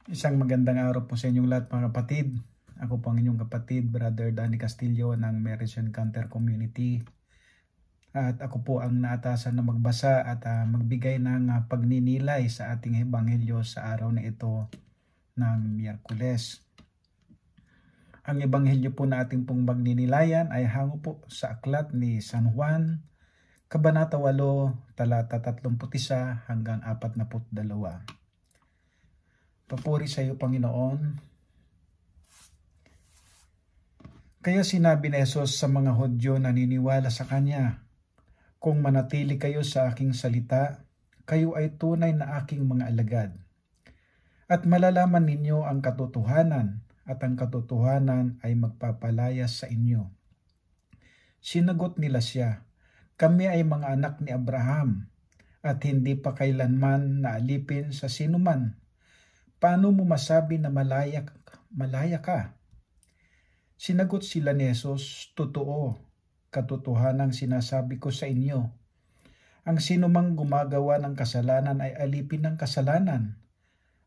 Isang magandang araw po sa inyong lahat mga kapatid. Ako po ang inyong kapatid, Brother Danny Castillo ng Marriage Encounter Community. At ako po ang naatasan na magbasa at magbigay ng pagninilay sa ating ebanghelyo sa araw na ito ng Miyerkules. Ang ebanghelyo po na ating pong magninilayan ay hango po sa aklat ni San Juan, Kabanata 8, talata 31 hanggang 42. Papuri sa iyo, Panginoon. Kaya sinabi ni Jesus sa mga Hudyo na naniniwala sa Kanya, "Kung manatili kayo sa aking salita, kayo ay tunay na aking mga alagad. At malalaman ninyo ang katotohanan, at ang katotohanan ay magpapalayas sa inyo." Sinagot nila siya, "Kami ay mga anak ni Abraham, at hindi pa kailanman naalipin sa sinuman. Paano mo masabi na malaya ka?" Sinagot sila ni Jesus, "Totoo, katotohanang sinasabi ko sa inyo. Ang sinumang gumagawa ng kasalanan ay alipin ng kasalanan.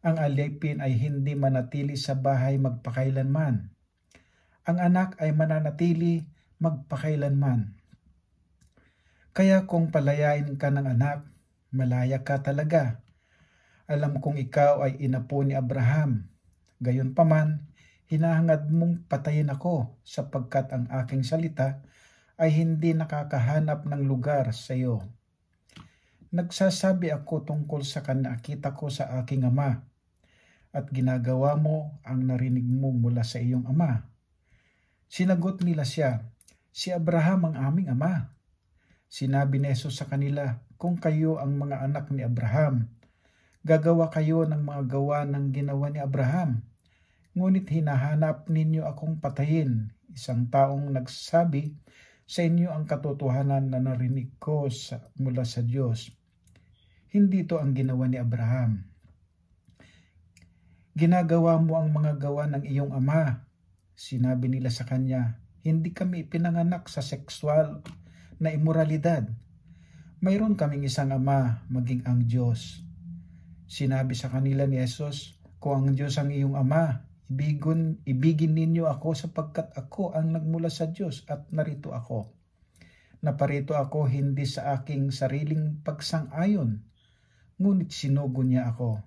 Ang alipin ay hindi manatili sa bahay magpakailanman. Ang anak ay mananatili magpakailanman. Kaya kung palayain ka ng anak, malaya ka talaga. Alam kong ikaw ay inapo ni Abraham. Gayunpaman, hinahangad mong patayin ako sapagkat ang aking salita ay hindi nakakahanap ng lugar sa iyo. Nagsasabi ako tungkol sa nakita ko sa aking ama, at ginagawa mo ang narinig mo mula sa iyong ama." Sinagot nila siya, "Si Abraham ang aming ama." Sinabi ni Jesus sa kanila, "Kung kayo ang mga anak ni Abraham, gagawa kayo ng mga gawa ng ginawa ni Abraham. Ngunit hinahanap ninyo akong patayin, isang taong nagsabi sa inyo ang katotohanan na narinig ko mula sa Diyos. Hindi ito ang ginawa ni Abraham. Ginagawa mo ang mga gawa ng iyong ama." Sinabi nila sa kanya, "Hindi kami pinanganak sa sexual na imoralidad. Mayroon kaming isang ama, maging ang Diyos." Sinabi sa kanila ni Jesus, "Kung ang Diyos ang iyong ama, ibigin ninyo ako sapagkat ako ang nagmula sa Diyos at narito ako. Naparito ako hindi sa aking sariling pagsang-ayon, ngunit sinugo niya ako."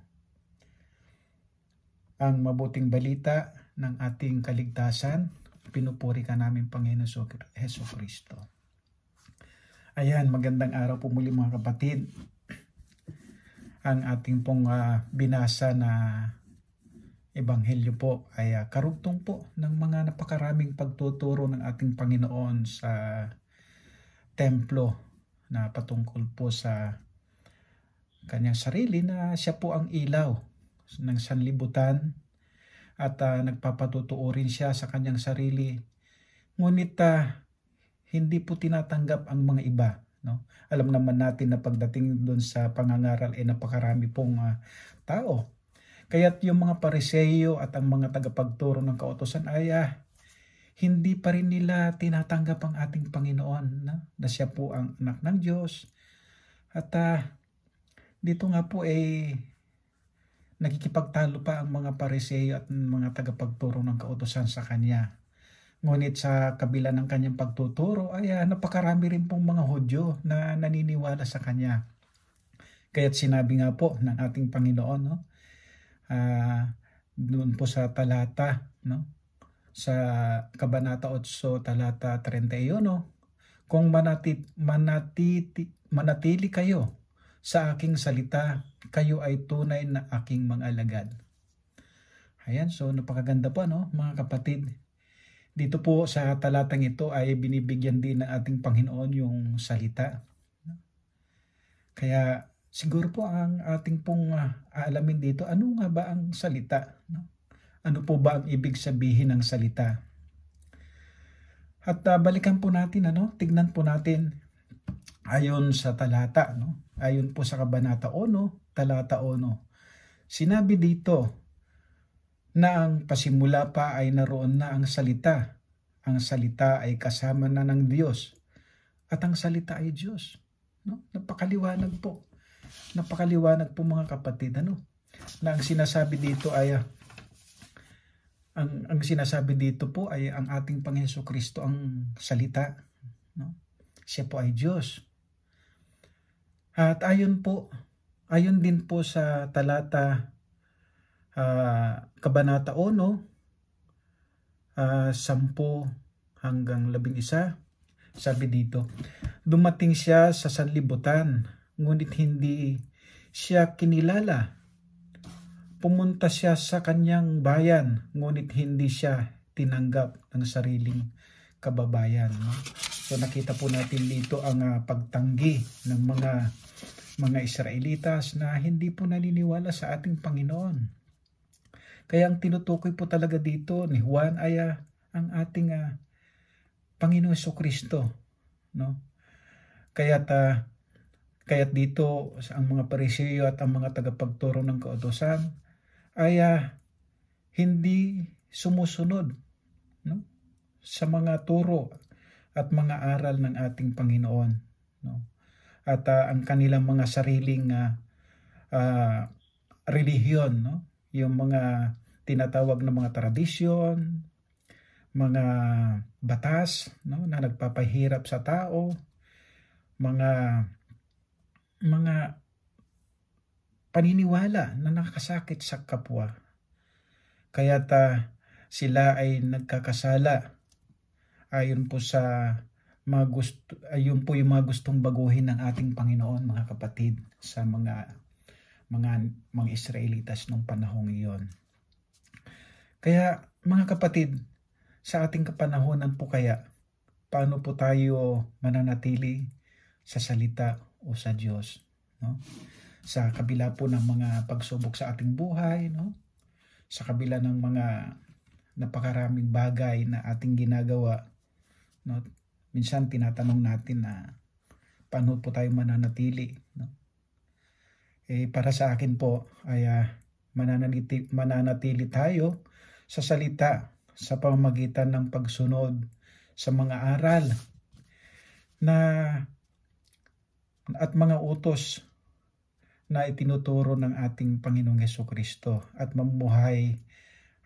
Ang mabuting balita ng ating kaligtasan, pinupuri ka namin, Panginoon Jesucristo. Ayan, magandang araw po muli mga kapatid. Ang ating pong binasa na ebanghelyo po ay karugtong po ng mga napakaraming pagtuturo ng ating Panginoon sa templo na patungkol po sa kanyang sarili na siya po ang ilaw ng sanlibutan at nagpapatutuo rin siya sa kanyang sarili. Ngunit hindi po tinatanggap ang mga iba. No? Alam naman natin na pagdating doon sa pangangaral ay napakarami pong tao. Kaya't yung mga Pariseyo at ang mga tagapagturo ng kautusan ay hindi pa rin nila tinatanggap ang ating Panginoon na siya po ang anak ng Diyos. At dito nga po nakikipagtalo pa ang mga Pariseyo at mga tagapagturo ng kautusan sa kanya. Ngunit sa kabila ng kanyang pagtuturo ay napakarami rin pong mga Hudyo na naniniwala sa kanya. Kaya't sinabi nga po ng ating Panginoon, doon po sa talata, sa Kabanata 8, talata 31, "Kung manatili kayo sa aking salita, kayo ay tunay na aking mga alagad." Ayan, so napakaganda po mga kapatid. Dito po sa talatang ito ay binibigyan din ng ating Panginoon yung salita. Kaya siguro po ang ating pong aalamin dito, ano nga ba ang salita? Ano po ba ang ibig sabihin ng salita? At balikan po natin, tignan po natin ayon sa talata, ayon po sa Kabanata 1, talata 1. Sinabi dito na ang pasimula pa ay naroon na ang salita. Ang salita ay kasama na ng Diyos. At ang salita ay Diyos. Napakaliwanag po. Napakaliwanag po mga kapatid. na ang sinasabi dito ay ang sinasabi dito po ay ang ating Panginoon Jesucristo ang salita, no? Siya po ay Diyos. At ayon din po sa talata Kabanata 1, 10 hanggang 11, sabi dito, dumating siya sa sanlibutan, ngunit hindi siya kinilala. Pumunta siya sa kanyang bayan, ngunit hindi siya tinanggap ng sariling kababayan. No? So nakita po natin dito ang pagtanggi ng mga Israelitas na hindi po naniniwala sa ating Panginoon. Kaya ang tinutukoy po talaga dito ni Juan ay ang ating Panginoon Jesucristo, no? Kaya't dito ang mga Pariseo at ang mga tagapagturo ng kautusan ay hindi sumusunod, no, sa mga turo at mga aral ng ating Panginoon, no? At ang kanilang mga sariling relihiyon, no? Yung mga tinatawag na mga tradisyon, mga batas, no, na nagpapahirap sa tao, mga paniniwala na nakakasakit sa kapwa. Kaya't sila ay nagkakasala ayon po sa ayun po yung mga gustong baguhin ng ating Panginoon, mga kapatid, sa mga Israelitas nung panahong iyon. Kaya mga kapatid, sa ating kapanahonan po kaya, paano po tayo mananatili sa salita o sa Diyos, no? Sa kabila po ng mga pagsubok sa ating buhay, no? Sa kabila ng mga napakaraming bagay na ating ginagawa, no? Minsan tinatanong natin na paano po tayo mananatili, no? Para sa akin po ay mananatili tayo sa salita sa pamamagitan ng pagsunod sa mga aral at mga utos na itinuturo ng ating Panginoong Jesucristo at mamumuhay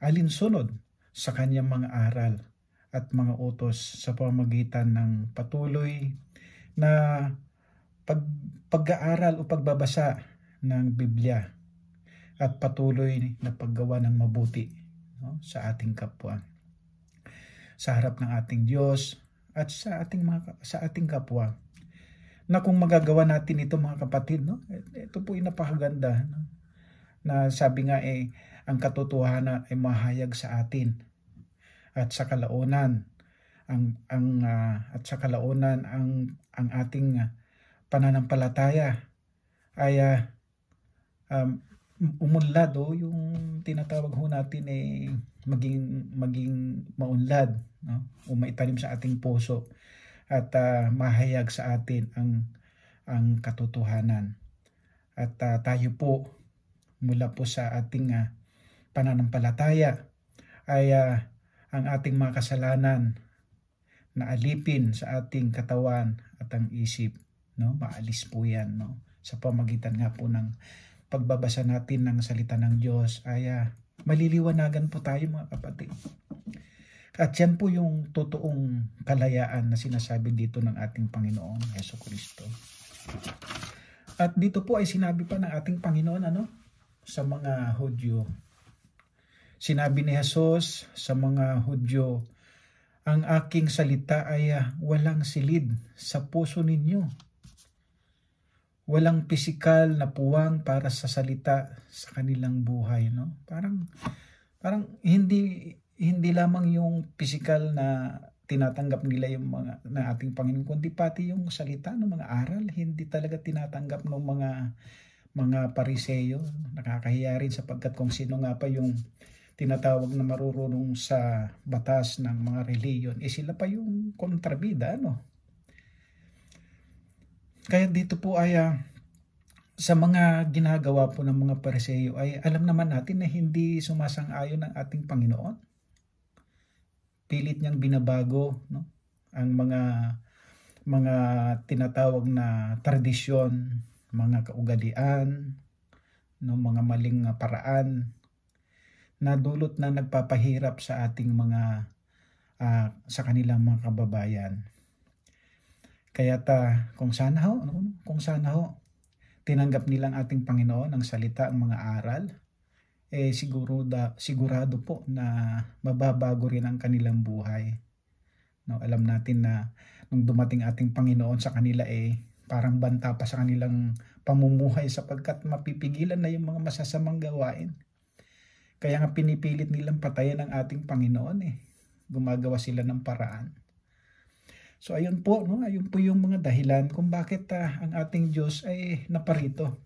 alinsunod sa kanyang mga aral at mga utos sa pamamagitan ng patuloy na pag-aaral o pagbabasa ng Biblia at patuloy na paggawa ng mabuti, no, sa ating kapwa, sa harap ng ating Diyos at sa ating kapwa. Na kung magagawa natin ito, mga kapatid, no, ito po yung napakaganda, no, na sabi nga ang katotohanan ay mahayag sa atin at sa kalaunan ang ating pananampalataya ay umunlad, yung tinatawag ho natin maging maunlad, no, o maitanim sa ating puso at mahayag sa atin ang katotohanan. At tayo po mula po sa ating pananampalataya ay ang ating mga kasalanan na alipin sa ating katawan at ang isip, no, maalis po yan, no, sa pamagitan nga po ng pagbabasa natin ng salita ng Diyos ay maliliwanagan po tayo, mga kapatid. At yan po yung totoong kalayaan na sinasabi dito ng ating Panginoong Jesucristo. At dito po ay sinabi pa ng ating Panginoon sa mga Hudyo. Sinabi ni Jesus sa mga Hudyo, ang aking salita ay walang silid sa puso ninyo. Walang pisikal na puwang para sa salita sa kanilang buhay, no? Parang hindi lamang yung pisikal na tinatanggap nila yung mga na ating Panginoon, kundi pati yung salita ng mga aral hindi talaga tinatanggap ng mga Pariseo. Nakakahiya rin sapagkat kung sino nga pa yung tinatawag na marurunong sa batas ng mga reliyon, sila pa yung kontrabida, no? Kaya dito po ay sa mga ginagawa po ng mga Pariseo ay alam naman natin na hindi sumasang-ayon ng ating Panginoon. Pilit niyang binabago, no, ang mga tinatawag na tradisyon, mga kaugalian, no, mga maling paraan na dulot na nagpapahirap sa ating mga sa kanilang mga kababayan. Kaya kung sana ho tinanggap nilang ating Panginoon ang salita, ang mga aral, sigurado po na mababago rin ang kanilang buhay. No, alam natin na nung dumating ating Panginoon sa kanila, parang banta pa sa kanilang pamumuhay sapagkat mapipigilan na yung mga masasamang gawain. Kaya nga pinipilit nilang patayan ang ating Panginoon. Gumagawa sila ng paraan. So ayun po, no? Ayun po yung mga dahilan kung bakit ang ating Diyos ay naparito.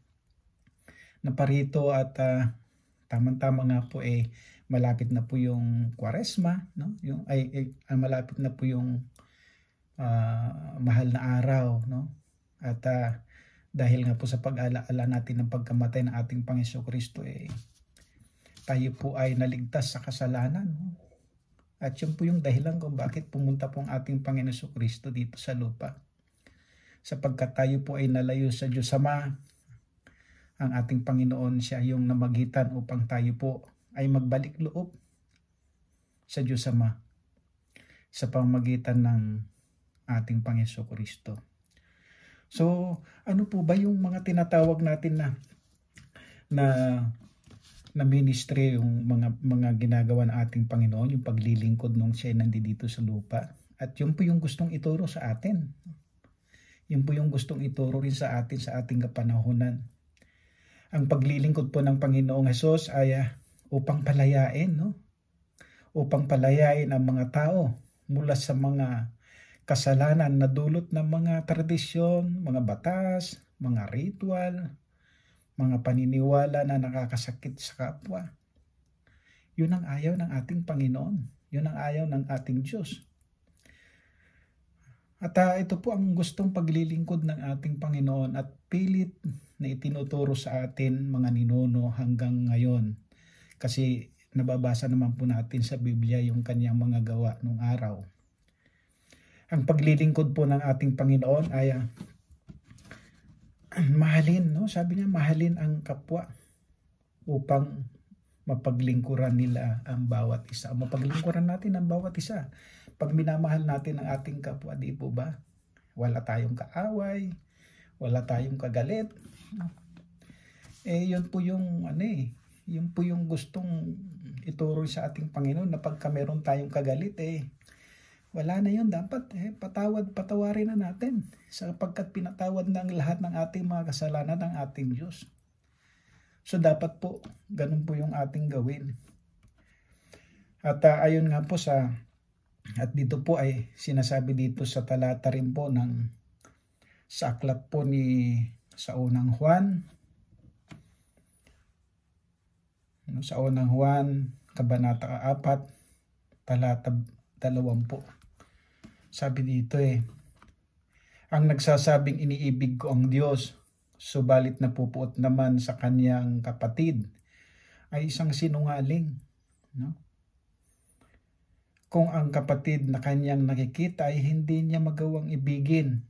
Naparito at tamang-tama nga po malapit na po yung Kwaresma, no? Yung malapit na po yung mahal na araw, no? At dahil nga po sa pag-alaala natin ng pagkamatay ng ating Panginoon Kristo, tayo po ay naligtas sa kasalanan, no? At yun po yung dahilan kung bakit pumunta po ang ating Panginoon Kristo dito sa lupa. Sapagkat tayo po ay nalayo sa Diyos Ama, ang ating Panginoon siya yung namagitan upang tayo po ay magbalik loob sa Diyos Ama sa pamamagitan ng ating Panginoon Kristo. So, ano po ba yung mga tinatawag natin na ministry, yung mga ginagawa ng ating Panginoon, yung paglilingkod nung siya nandito sa lupa. At yun po yung gustong ituro sa atin. Yun po yung gustong ituro rin sa atin sa ating kapanahunan. Ang paglilingkod po ng Panginoong Hesus ay upang palayain, no? Upang palayain ang mga tao mula sa mga kasalanan na dulot ng mga tradisyon, mga batas, mga ritual, mga paniniwala na nakakasakit sa kapwa. Yun ang ayaw ng ating Panginoon. Yun ang ayaw ng ating Diyos. At ito po ang gustong paglilingkod ng ating Panginoon at pilit na itinuturo sa atin mga ninuno hanggang ngayon. Kasi nababasa naman po natin sa Biblia yung kanyang mga gawa nung araw. Ang paglilingkod po ng ating Panginoon ay mahalin, no? Sabi niya, mahalin ang kapwa upang mapaglingkuran nila ang bawat isa. Mapaglingkuran natin ang bawat isa. Pag minamahal natin ang ating kapwa, di po ba? Wala tayong kaaway, wala tayong kagalit. Yun po yung yun po yung gustong ituro sa ating Panginoon na pagka meron tayong kagalit, wala na yun. Dapat patawarin na natin sapagkat pinatawad ng lahat ng ating mga kasalanan ng ating Diyos. So dapat po ganun po yung ating gawin. At ayon nga po at dito po ay sinasabi dito sa talata rin po sa aklat po sa unang Juan, sa unang Juan kabanata 4 talata 20. Sabi dito ang nagsasabing iniibig ko ang Diyos, subalit napupuot naman sa kanyang kapatid, ay isang sinungaling. No? Kung ang kapatid na kanyang nakikita ay hindi niya magawang ibigin,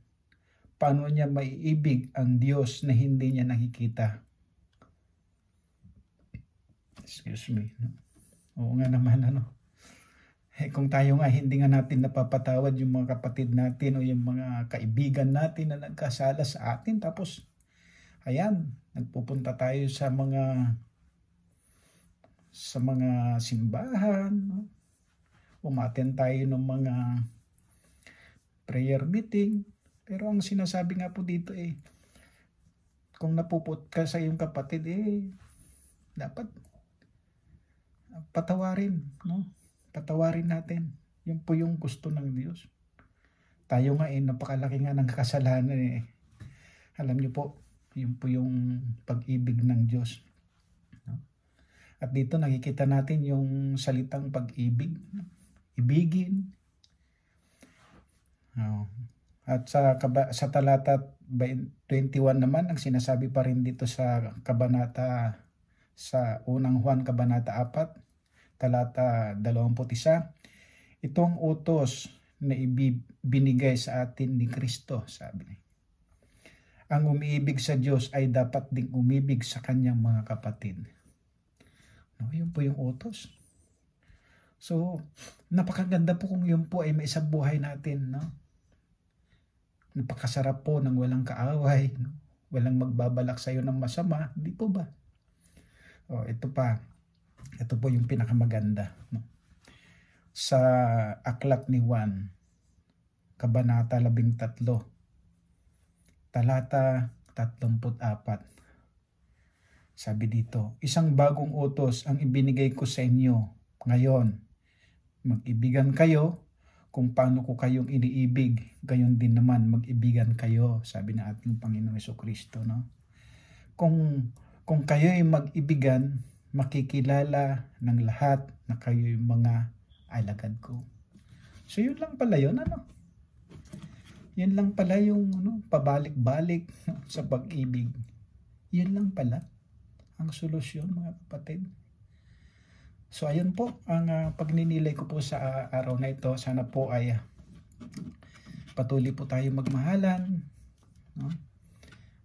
paano niya maiibig ang Diyos na hindi niya nakikita? Excuse me. No? Oo nga naman, kung tayo nga hindi nga natin napapatawad yung mga kapatid natin o yung mga kaibigan natin na nagkasala sa atin, tapos ayan, nagpupunta tayo sa mga simbahan, no? Umattend tayo ng mga prayer meeting, pero ang sinasabi nga po dito kung napuput ka sa iyong kapatid, dapat patawarin, no? Patawarin natin. Yun po yung gusto ng Diyos. Tayo nga napakalaki nga ng kasalanan Alam niyo po, yun po yung pag-ibig ng Diyos. At dito nakikita natin yung salitang pag-ibig. Ibigin. At sa talata 21 naman, ang sinasabi pa rin dito sa unang Juan kabanata 4, talata 21, itong utos na binigay sa atin ni Kristo, sabi niya. ang umiibig sa Diyos ay dapat ding umibig sa kanyang mga kapatid. No, yun po yung utos. So, napakaganda po kung yun po ay may sa buhay natin, no? Napakasarap po ng walang kaaway, no? Walang magbabalak sa iyo ng masama, di po ba? Oh, ito pa. Ito po yung pinakamaganda, no? Sa Aklat ni Juan, Kabanata 13, talata 34. Sabi dito, isang bagong utos ang ibinigay ko sa inyo ngayon. Mag-ibigan kayo kung paano ko kayong iniibig, gayon din naman mag-ibigan kayo, sabi ng ating Panginoong Jesucristo, no? Kung kayo ay mag-ibigan, makikilala ng lahat na kayo ay mga alagad ko. So yun lang pala yun, ano? Yun lang pala yung pabalik-balik sa pag-ibig. Yun lang pala ang solusyon, mga kapatid. So ayun po ang pagninilay ko po sa araw na ito. Sana po ay patuloy po tayo magmahalan, no?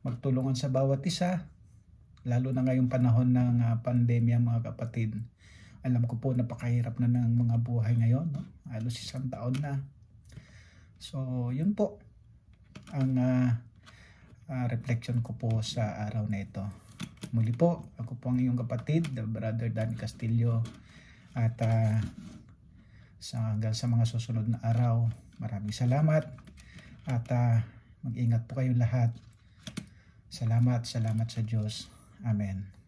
Magtulungan sa bawat isa, lalo na ngayong panahon ng pandemya, mga kapatid. Alam ko po napakahirap na ng mga buhay ngayon, no? Halos 1 taon na. So yun po ang reflection ko po sa araw na ito. Muli po, ako po ang iyong kapatid, Brother Danny Castillo, at hanggang sa mga susunod na araw, maraming salamat at mag-ingat po kayo lahat. Salamat sa Diyos. Amen.